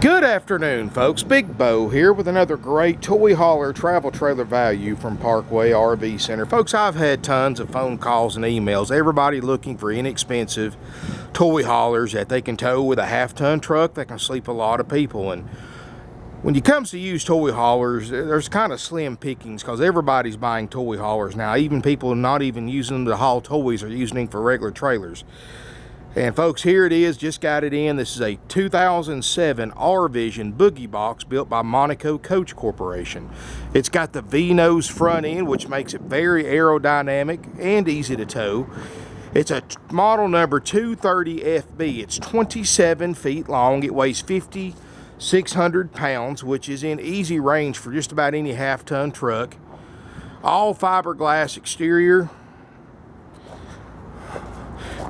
Good afternoon, folks. Big Bo here with another great Toyhauler travel trailer value from Parkway RV Center. Folks, I've had tons of phone calls and emails. Everybody looking for inexpensive Toyhaulers that they can tow with a half-ton truck that can sleep a lot of people. And when it comes to used Toyhaulers, there's kind of slim pickings because everybody's buying Toyhaulers now. Even people not even using them to haul toys are using them for regular trailers. And folks, here it is, just got it in. This is a 2007 R-Vision Boogie Box built by Monaco Coach Corporation. It's got the V-nose front end, which makes it very aerodynamic and easy to tow. It's a model number 230FB. It's 27 feet long. It weighs 5,600 pounds, which is in easy range for just about any half-ton truck. All fiberglass exterior.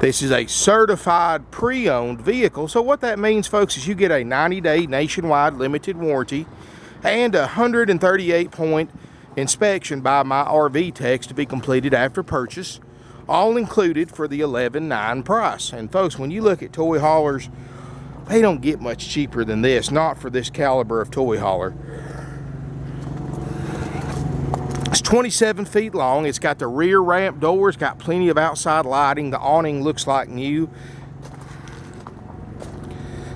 This is a certified pre-owned vehicle. So what that means, folks, is you get a 90-day nationwide limited warranty and a 138-point inspection by my RV techs to be completed after purchase, all included for the $11,900 price. And folks, when you look at Toyhaulers, they don't get much cheaper than this, not for this caliber of Toyhauler. It's 27 feet long. It's got the rear ramp doors, got plenty of outside lighting. The awning looks like new.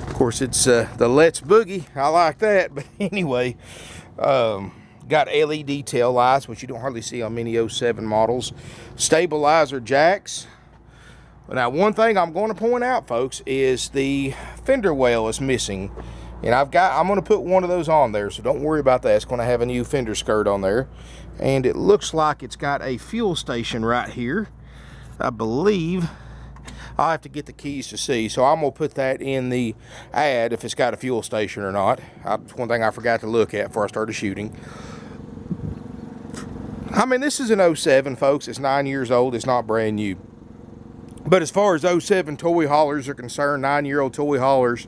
Of course, it's the Let's Boogie. I like that. But anyway, got LED tail lights, which you don't hardly see on many 07 models. Stabilizer jacks. Now, one thing I'm going to point out, folks, is the fender well is missing. And I'm going to put one of those on there, so don't worry about that. It's going to have a new fender skirt on there. And it looks like it's got a fuel station right here. I believe I'll have to get the keys to see, so I'm going to put that in the ad if it's got a fuel station or not. That's one thing I forgot to look at before I started shooting. I mean, this is an 07, folks. It's 9 years old. It's not brand new. But as far as 07 Toyhaulers are concerned, 9-year-old Toyhaulers,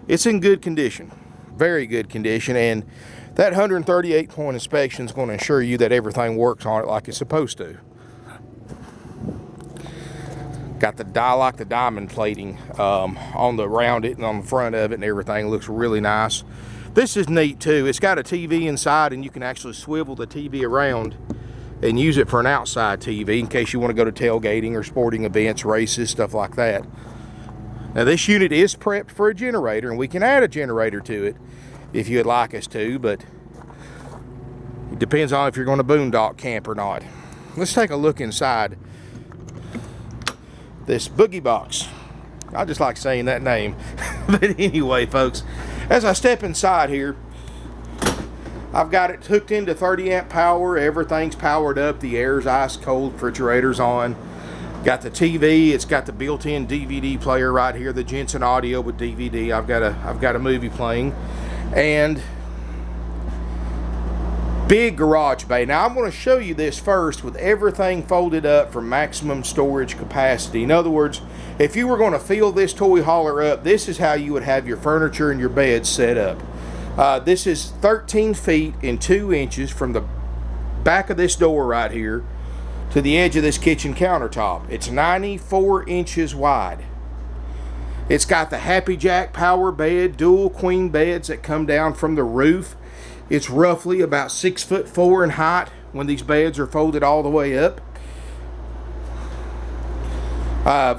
it's in good condition, very good condition, and that 138-point inspection is going to ensure you that everything works on it like it's supposed to. Got the diamond plating around it and on the front of it, and everything looks really nice. This is neat too. It's got a TV inside, and you can actually swivel the TV around and use it for an outside TV in case you want to go to tailgating or sporting events, races, stuff like that. Now, this unit is prepped for a generator, and we can add a generator to it if you'd like us to, but it depends on if you're going to boondock camp or not. Let's take a look inside this Boogie Box. I just like saying that name. But anyway, folks, as I step inside here, I've got it hooked into 30-amp power. Everything's powered up. The air's ice cold. Refrigerator's on. Got the TV. It's got the built-in DVD player right here. The Jensen audio with DVD. I've got a movie playing, and big garage bay. Now I'm going to show you this first with everything folded up for maximum storage capacity. In other words, if you were going to fill this Toyhauler up, this is how you would have your furniture and your beds set up. This is 13 feet and 2 inches from the back of this door right here to the edge of this kitchen countertop. It's 94 inches wide. It's got the Happy Jack power bed, dual queen beds that come down from the roof. It's roughly about 6'4" in height when these beds are folded all the way up.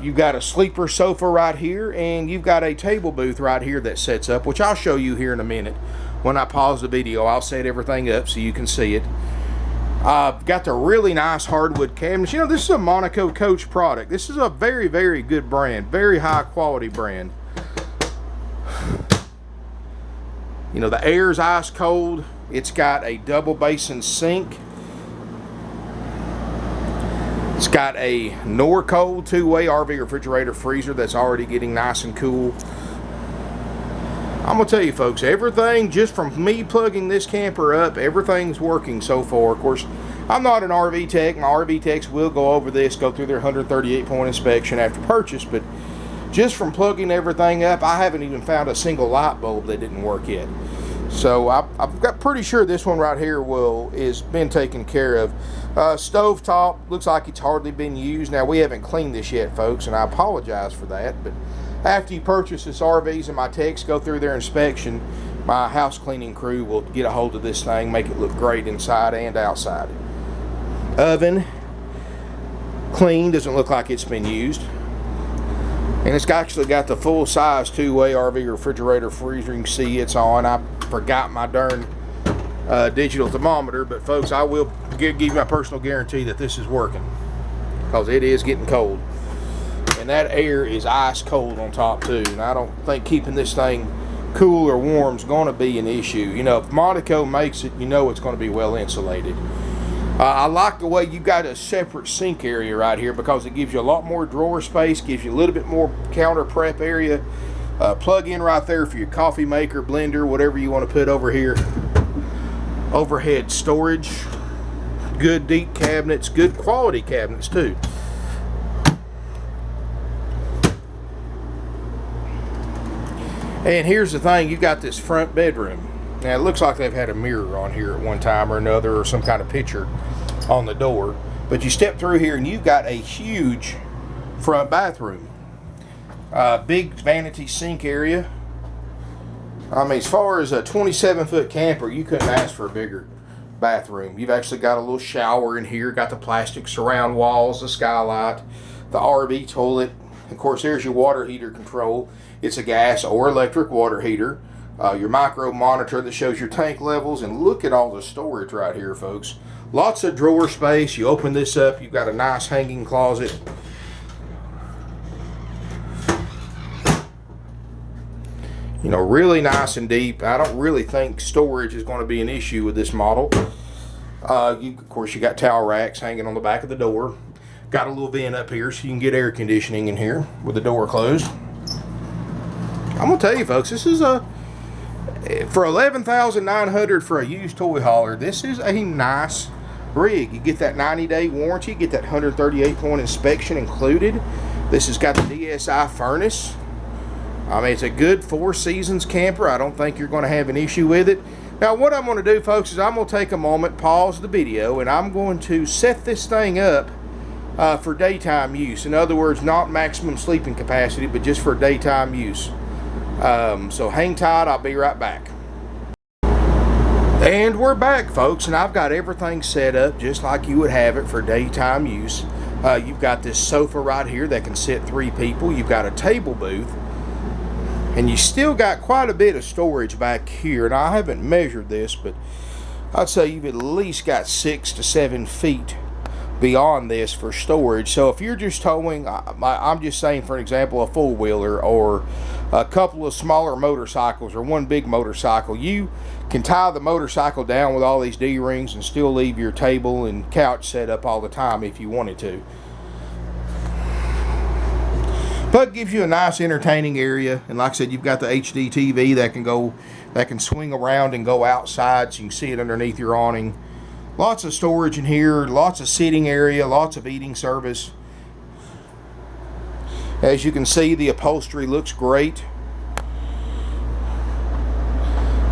You've got a sleeper sofa right here, and you've got a table booth right here that sets up, which I'll show you here in a minute. When I pause the video, I'll set everything up so you can see it. Got the really nice hardwood cabinets. You know, this is a Monaco Coach product. This is a very, very good brand. Very high quality brand. You know, the air's ice cold. It's got a double basin sink. It's got a Norcold two-way RV refrigerator freezer that's already getting nice and cool. I'm going to tell you, folks, everything, just from me plugging this camper up, everything's working so far. Of course, I'm not an RV tech. My RV techs will go over this, go through their 138-point inspection after purchase, but just from plugging everything up, I haven't even found a single light bulb that didn't work yet. So I've got pretty sure this one right here is been taken care of. Stovetop looks like it's hardly been used. Now, we haven't cleaned this yet, folks, and I apologize for that, but After you purchase this RVs and my techs go through their inspection, my house cleaning crew will get a hold of this thing, make it look great inside and outside. Oven, clean, doesn't look like it's been used. And it's actually got the full size two-way RV refrigerator freezer. You can see it's on. I forgot my darn digital thermometer, but folks, I will give you my personal guarantee that this is working, because it is getting cold. And that air is ice cold on top too. And I don't think keeping this thing cool or warm is going to be an issue. You know, if Monaco makes it, you know it's going to be well insulated. I like the way you got a separate sink area right here, because it gives you a lot more drawer space, gives you a little bit more counter prep area. Plug in right there for your coffee maker, blender, whatever you want to put over here. Overhead storage, good deep cabinets, good quality cabinets too. And here's the thing, you got this front bedroom. Now it looks like they've had a mirror on here at one time or another, or some kind of picture on the door. But you step through here and you've got a huge front bathroom. Big vanity sink area. I mean, as far as a 27-foot camper, you couldn't ask for a bigger bathroom. You've actually got a little shower in here, got the plastic surround walls, the skylight, the RV toilet. Of course, there's your water heater control. It's a gas or electric water heater. Your micro monitor that shows your tank levels, and look at all the storage right here, folks. Lots of drawer space. You open this up, you've got a nice hanging closet. You know, really nice and deep. I don't really think storage is going to be an issue with this model. Of course, you got towel racks hanging on the back of the door. Got a little vent up here so you can get air conditioning in here with the door closed. I'm going to tell you, folks, this is for $11,900 for a used toy hauler, this is a nice rig. You get that 90-day warranty, get that 138-point inspection included. This has got the DSI furnace. I mean, it's a good 4 seasons camper. I don't think you're going to have an issue with it. Now, what I'm going to do, folks, is I'm going to take a moment, pause the video, and I'm going to set this thing up for daytime use. In other words, not maximum sleeping capacity, but just for daytime use. So hang tight, I'll be right back. And we're back, folks, and I've got everything set up just like you would have it for daytime use. You've got this sofa right here that can sit 3 people. You've got a table booth. And you still got quite a bit of storage back here. And I haven't measured this, but I'd say you've at least got 6 to 7 feet beyond this for storage. So if you're just towing, I'm just saying, for example, a four-wheeler or a couple of smaller motorcycles or one big motorcycle, you can tie the motorcycle down with all these D-rings and still leave your table and couch set up all the time if you wanted to. But it gives you a nice entertaining area, and like I said, you've got the HD TV that can swing around and go outside, so you can see it underneath your awning. Lots of storage in here, lots of sitting area, lots of eating service. As you can see, the upholstery looks great.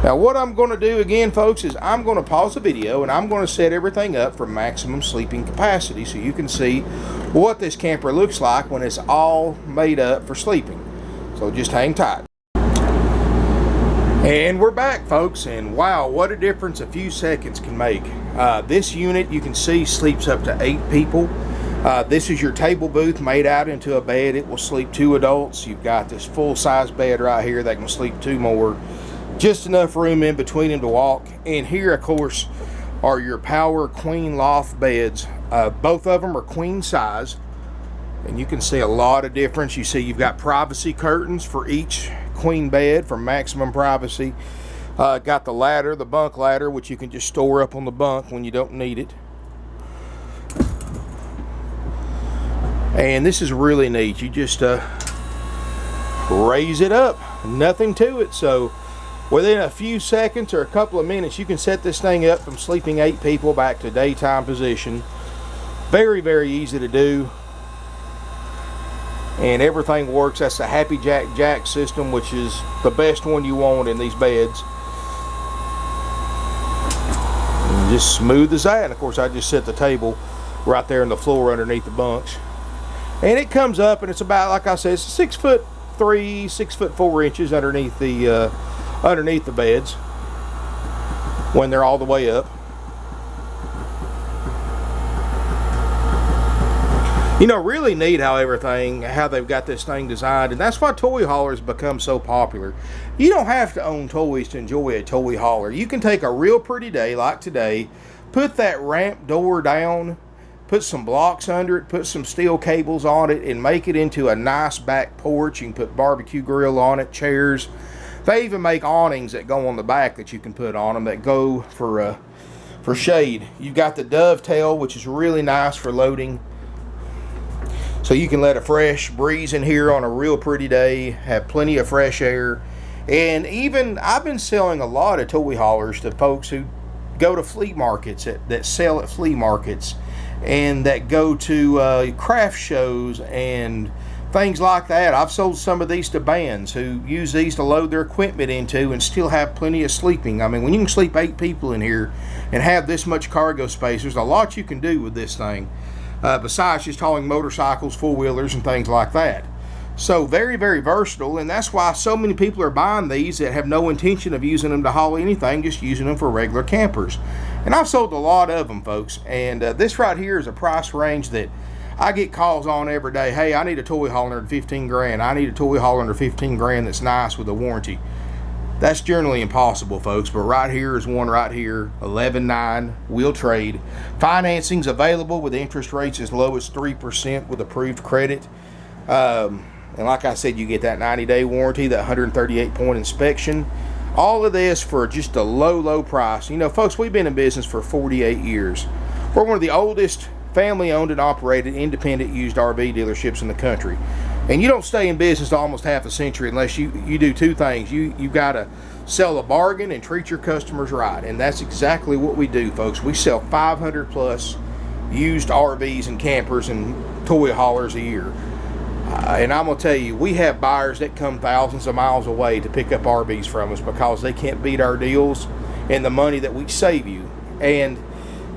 Now what I'm going to do again, folks, is I'm going to pause the video and I'm going to set everything up for maximum sleeping capacity so you can see what this camper looks like when it's all made up for sleeping. So just hang tight. And we're back, folks, and wow, what a difference a few seconds can make. This unit, you can see, sleeps up to 8 people. This is your table booth made out into a bed. It will sleep 2 adults. You've got this full-size bed right here that can sleep 2 more. Just enough room in between them to walk. And here, of course, are your power queen loft beds. Both of them are queen size, and you can see a lot of difference. You see you've got privacy curtains for each queen bed for maximum privacy. Got the ladder, the bunk ladder, which you can just store up on the bunk when you don't need it. And this is really neat. You just raise it up, nothing to it. So within a few seconds or a couple of minutes, you can set this thing up from sleeping 8 people back to daytime position. Very, very easy to do. And everything works. That's the Happy Jack system, which is the best one you want in these beds. And just smooth as that. And of course, I just set the table right there on the floor underneath the bunks. And it comes up, and it's about, like I said, it's a 6 foot 6'4" underneath the beds when they're all the way up. You know, really neat how they've got this thing designed, and that's why toy haulers become so popular. You don't have to own toys to enjoy a toy hauler. You can take a real pretty day like today, put that ramp door down, put some blocks under it, put some steel cables on it, and make it into a nice back porch. You can put barbecue grill on it, chairs. They even make awnings that go on the back that you can put on them that go for shade. You've got the dovetail, which is really nice for loading. So you can let a fresh breeze in here on a real pretty day, have plenty of fresh air. And even, I've been selling a lot of toy haulers to folks who go to flea markets, that sell at flea markets, and that go to craft shows and things like that. I've sold some of these to bands who use these to load their equipment into and still have plenty of sleeping. I mean, when you can sleep 8 people in here and have this much cargo space, there's a lot you can do with this thing. Besides just hauling motorcycles, four-wheelers, and things like that. So very, very versatile, and that's why so many people are buying these that have no intention of using them to haul anything, just using them for regular campers. And I've sold a lot of them, folks, and this right here is a price range that I get calls on every day. Hey, I need a toy hauler under 15 grand. I need a toy hauler under 15 grand that's nice with a warranty. That's generally impossible, folks, but right here is one right here, 11.9, we'll trade. Financing's available with interest rates as low as 3% with approved credit. And like I said, you get that 90-day warranty, that 138-point inspection. All of this for just a low, low price. You know, folks, we've been in business for 48 years. We're one of the oldest family-owned and operated independent used RV dealerships in the country. And you don't stay in business almost half a century unless you do two things. You've got to sell a bargain and treat your customers right. And that's exactly what we do, folks. We sell 500 plus used RVs and campers and toy haulers a year. And I'm going to tell you, we have buyers that come thousands of miles away to pick up RVs from us because they can't beat our deals and the money that we save you. And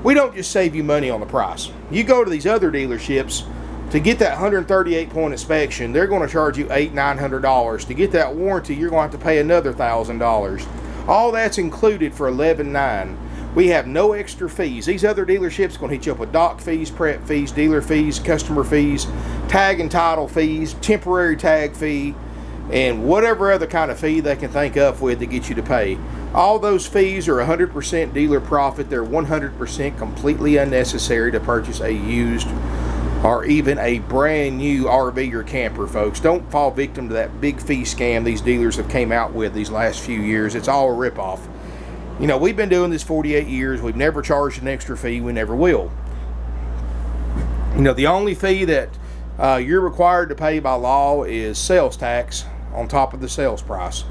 we don't just save you money on the price. You go to these other dealerships, to get that 138-point inspection, they're going to charge you $800-900. To get that warranty, you're going to have to pay another $1,000. All that's included for $11,900. We have no extra fees. These other dealerships are going to hit you up with dock fees, prep fees, dealer fees, customer fees, tag and title fees, temporary tag fee, and whatever other kind of fee they can think of with to get you to pay. All those fees are 100% dealer profit. They're 100% completely unnecessary to purchase a used or even a brand new RV or camper, folks. Don't fall victim to that big fee scam these dealers have came out with these last few years. It's all a ripoff. You know, we've been doing this 48 years. We've never charged an extra fee. We never will. You know, the only fee that you're required to pay by law is sales tax on top of the sales price.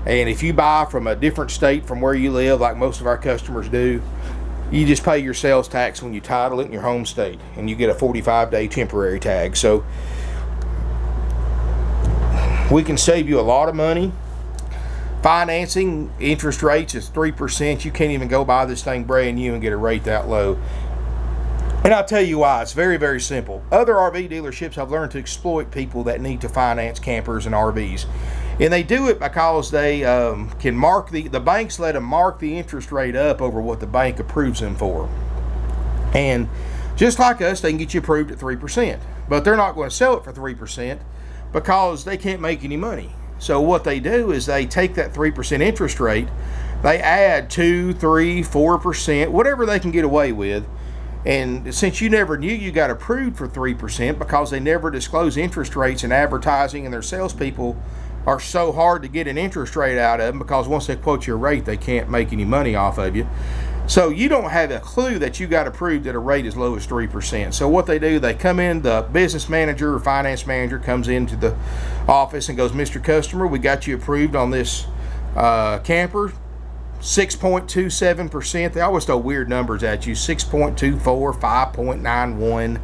And if you buy from a different state from where you live, like most of our customers do, you just pay your sales tax when you title it in your home state, and you get a 45-day temporary tag. So we can save you a lot of money. Financing, interest rates is 3%. You can't even go buy this thing brand new and get a rate that low. And I'll tell you why. It's very, very simple. Other RV dealerships have learned to exploit people that need to finance campers and RVs. And they do it because they can mark the banks let them mark the interest rate up over what the bank approves them for. And just like us, they can get you approved at 3%. But they're not going to sell it for 3% because they can't make any money. So what they do is they take that 3% interest rate, they add 2, 3, 4%, whatever they can get away with. And since you never knew you got approved for 3% because they never disclose interest rates in advertising, and their salespeople are so hard to get an interest rate out of them because once they quote your rate, they can't make any money off of you. So you don't have a clue that you got approved at a rate as low as 3%. So what they do, they come in, the business manager or finance manager comes into the office and goes, Mr. Customer, we got you approved on this camper, 6.27%. They always throw weird numbers at you, 6.24, 5.91,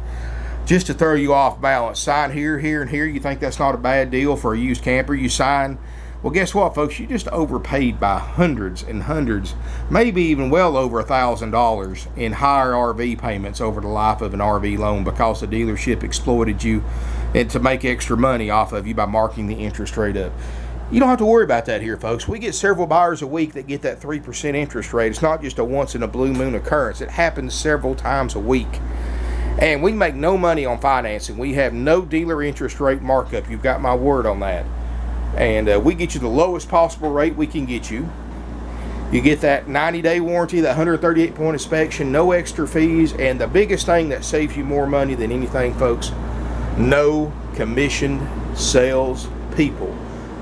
just to throw you off balance. Sign here, here, and here. You think that's not a bad deal for a used camper? You sign. Well, guess what, folks? You just overpaid by hundreds and hundreds, maybe even well over $1,000 in higher RV payments over the life of an RV loan because the dealership exploited you and to make extra money off of you by marking the interest rate up. You don't have to worry about that here, folks. We get several buyers a week that get that 3% interest rate. It's not just a once in a blue moon occurrence. It happens several times a week. And we make no money on financing. We have no dealer interest rate markup. You've got my word on that. And we get you the lowest possible rate we can get you. You get that 90-day warranty, that 138-point inspection, no extra fees, and the biggest thing that saves you more money than anything, folks, no commissioned sales people.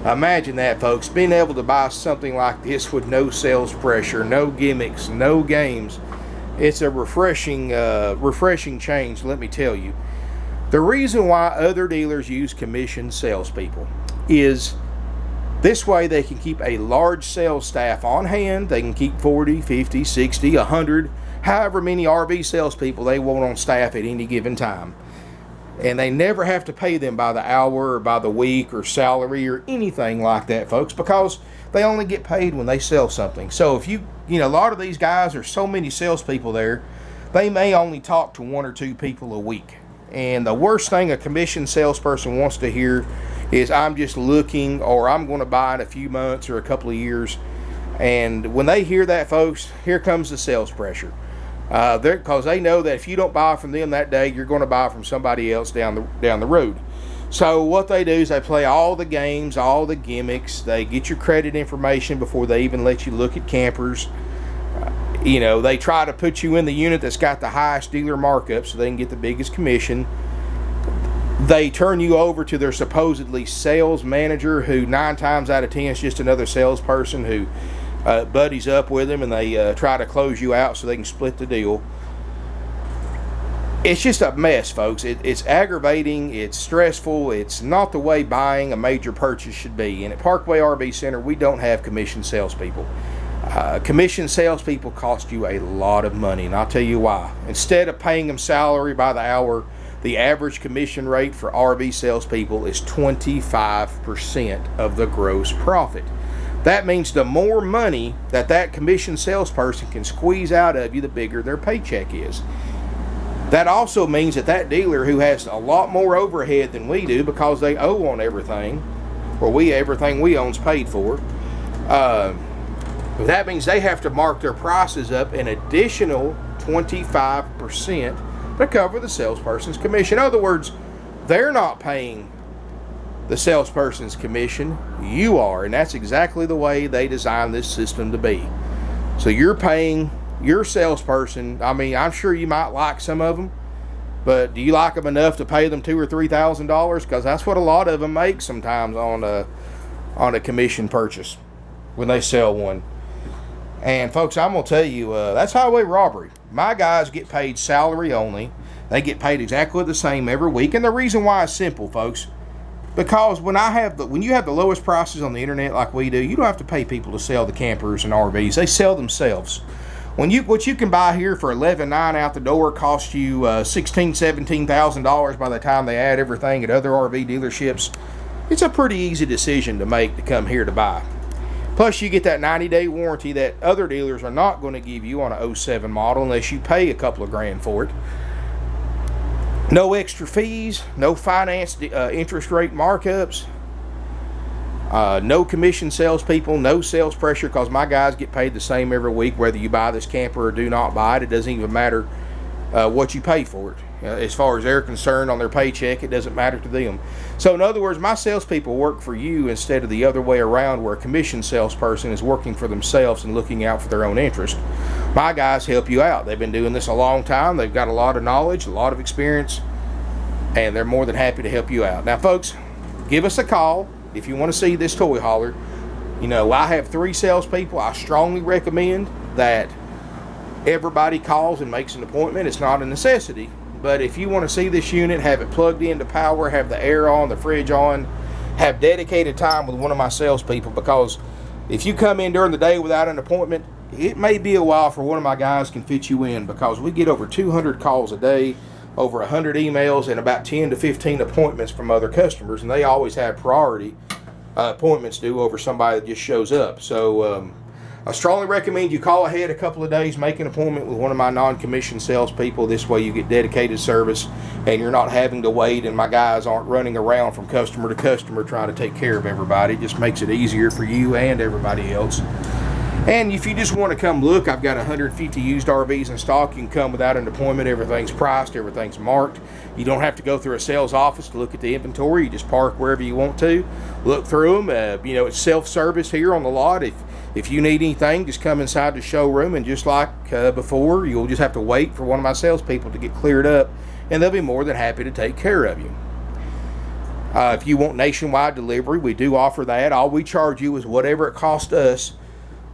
Imagine that, folks, being able to buy something like this with no sales pressure, no gimmicks, no games. It's a refreshing change, let me tell you. The reason why other dealers use commissioned salespeople is this way they can keep a large sales staff on hand. They can keep 40, 50, 60, 100, however many RV salespeople they want on staff at any given time. And they never have to pay them by the hour or by the week or salary or anything like that, folks, because they only get paid when they sell something. So if you know, a lot of these guys, there's so many salespeople there, they may only talk to 1 or 2 people a week. And the worst thing a commissioned salesperson wants to hear is, I'm just looking, or I'm going to buy in a few months or a couple of years. And when they hear that, folks, here comes the sales pressure. Because they know that if you don't buy from them that day, you're going to buy from somebody else down the road. So what they do is they play all the games, all the gimmicks. They get your credit information before they even let you look at campers. You know, they try to put you in the unit that's got the highest dealer markup so they can get the biggest commission. They turn you over to their supposedly sales manager, who 9 times out of 10 is just another salesperson who buddies up with them, and they try to close you out so they can split the deal. It's just a mess, folks. It's aggravating, it's stressful, it's not the way buying a major purchase should be. And at Parkway RV Center, we don't have commissioned salespeople. Commissioned salespeople cost you a lot of money, and I'll tell you why. Instead of paying them salary by the hour, the average commission rate for RV salespeople is 25% of the gross profit. That means the more money that commissioned salesperson can squeeze out of you, the bigger their paycheck is. That also means that dealer, who has a lot more overhead than we do because they owe on everything, or everything we own is paid for, that means they have to mark their prices up an additional 25% to cover the salesperson's commission. In other words, they're not paying the salesperson's commission, you are, and that's exactly the way they designed this system to be. So you're paying your salesperson. I mean, I'm sure you might like some of them, but do you like them enough to pay them $2,000 or $3,000? Because that's what a lot of them make sometimes on a commission purchase when they sell one. And folks, I'm gonna tell you, that's highway robbery. My guys get paid salary only. They get paid exactly the same every week, and the reason why is simple, folks. Because when you have the lowest prices on the internet like we do, you don't have to pay people to sell the campers and RVs. They sell themselves. What you can buy here for $11,900 out the door costs you $16,000, $17,000 by the time they add everything at other RV dealerships. It's a pretty easy decision to make to come here to buy. Plus, you get that 90-day warranty that other dealers are not going to give you on an 07 model unless you pay a couple of grand for it. No extra fees, no finance interest rate markups, no commission salespeople, no sales pressure, because my guys get paid the same every week whether you buy this camper or do not buy it. It doesn't even matter what you pay for it. As far as they're concerned on their paycheck, it doesn't matter to them. So in other words, my salespeople work for you instead of the other way around, where a commission salesperson is working for themselves and looking out for their own interest. My guys help you out. They've been doing this a long time. They've got a lot of knowledge, a lot of experience, and they're more than happy to help you out. Now, folks, give us a call if you want to see this toy hauler. You know, I have 3 salespeople. I strongly recommend that everybody calls and makes an appointment. It's not a necessity, but if you want to see this unit, have it plugged into power, have the air on, the fridge on, have dedicated time with one of my salespeople, because if you come in during the day without an appointment, it may be a while for one of my guys can fit you in, because we get over 200 calls a day, over 100 emails, and about 10 to 15 appointments from other customers, and they always have priority appointments due over somebody that just shows up. So I strongly recommend you call ahead a couple of days, make an appointment with one of my non-commissioned salespeople. This way you get dedicated service and you're not having to wait, and my guys aren't running around from customer to customer trying to take care of everybody. It just makes it easier for you and everybody else. And if you just want to come look, I've got 150 used RVs in stock. You can come without an appointment. Everything's priced, everything's marked. You don't have to go through a sales office to look at the inventory. You just park wherever you want to, look through them. You know, it's self-service here on the lot. If you need anything, just come inside the showroom, and just like before, you'll just have to wait for one of my salespeople to get cleared up, and they'll be more than happy to take care of you. If you want nationwide delivery, we do offer that. All we charge you is whatever it costs us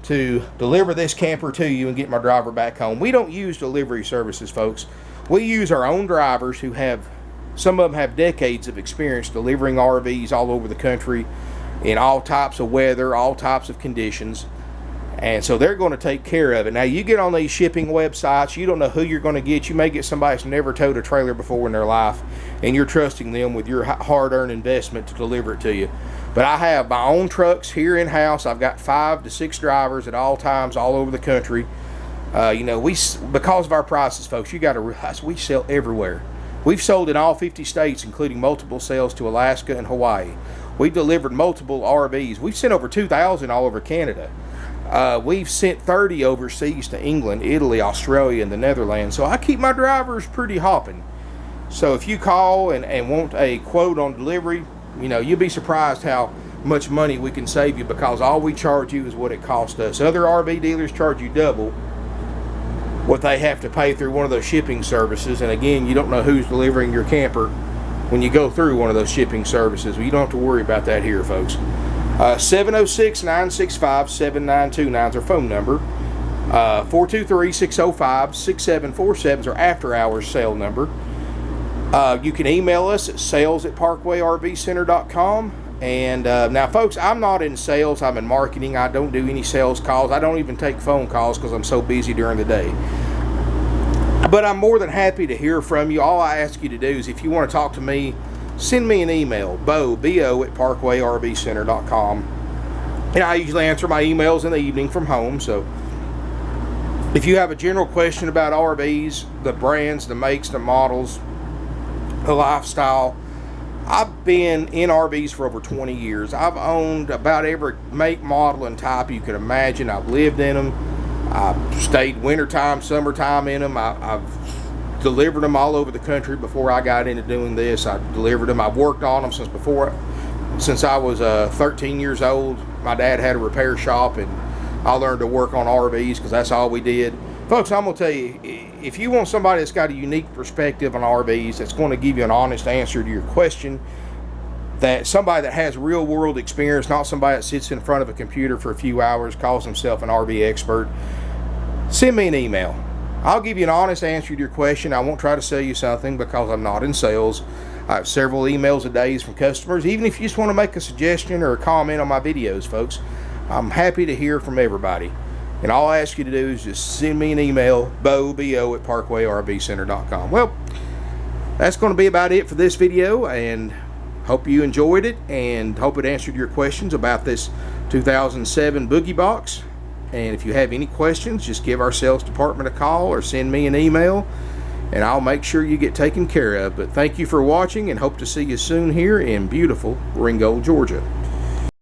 to deliver this camper to you and get my driver back home. We don't use delivery services, folks. We use our own drivers who have, some of them have decades of experience delivering RVs all over the country in all types of weather, all types of conditions. And so they're going to take care of it. Now, you get on these shipping websites, you don't know who you're going to get. You may get somebody that's never towed a trailer before in their life, and you're trusting them with your hard-earned investment to deliver it to you. But I have my own trucks here in-house. I've got 5 to 6 drivers at all times all over the country. You know, because of our prices, folks, you got to realize we sell everywhere. We've sold in all 50 states, including multiple sales to Alaska and Hawaii. We've delivered multiple RVs. We've sent over 2,000 all over Canada. We've sent 30 overseas to England, Italy, Australia, and the Netherlands. So I keep my drivers pretty hopping. So if you call and want a quote on delivery, you know, you'll be surprised how much money we can save you, because all we charge you is what it costs us. Other RV dealers charge you double what they have to pay through one of those shipping services. And again, you don't know who's delivering your camper when you go through one of those shipping services. Well, you don't have to worry about that here, folks. 706-965-7929 is our phone number. 423-605-6747 is our after-hours sale number. You can email us at sales@parkwayrvcenter.com. And now, folks, I'm not in sales. I'm in marketing. I don't do any sales calls. I don't even take phone calls because I'm so busy during the day. But I'm more than happy to hear from you. All I ask you to do is, if you want to talk to me, send me an email, bo@parkwayrvcenter.com. And I usually answer my emails in the evening from home. So if you have a general question about RVs, the brands, the makes, the models, the lifestyle, I've been in RVs for over 20 years. I've owned about every make, model, and type you could imagine. I've lived in them. I've stayed wintertime, summertime in them. I've delivered them all over the country before I got into doing this. I delivered them. I've worked on them since I was 13 years old. My dad had a repair shop, and I learned to work on RVs because that's all we did. Folks, I'm going to tell you, if you want somebody that's got a unique perspective on RVs, that's going to give you an honest answer to your question, that somebody that has real world experience, not somebody that sits in front of a computer for a few hours, calls himself an RV expert, send me an email. I'll give you an honest answer to your question. I won't try to sell you something because I'm not in sales. I have several emails a day from customers. Even if you just want to make a suggestion or a comment on my videos, folks, I'm happy to hear from everybody. And all I ask you to do is just send me an email, bo@parkwayrvcenter.com. Well, that's going to be about it for this video, and hope you enjoyed it, and hope it answered your questions about this 2007 Boogie Box. And if you have any questions, just give our sales department a call or send me an email, and I'll make sure you get taken care of. But thank you for watching, and hope to see you soon here in beautiful Ringgold, Georgia.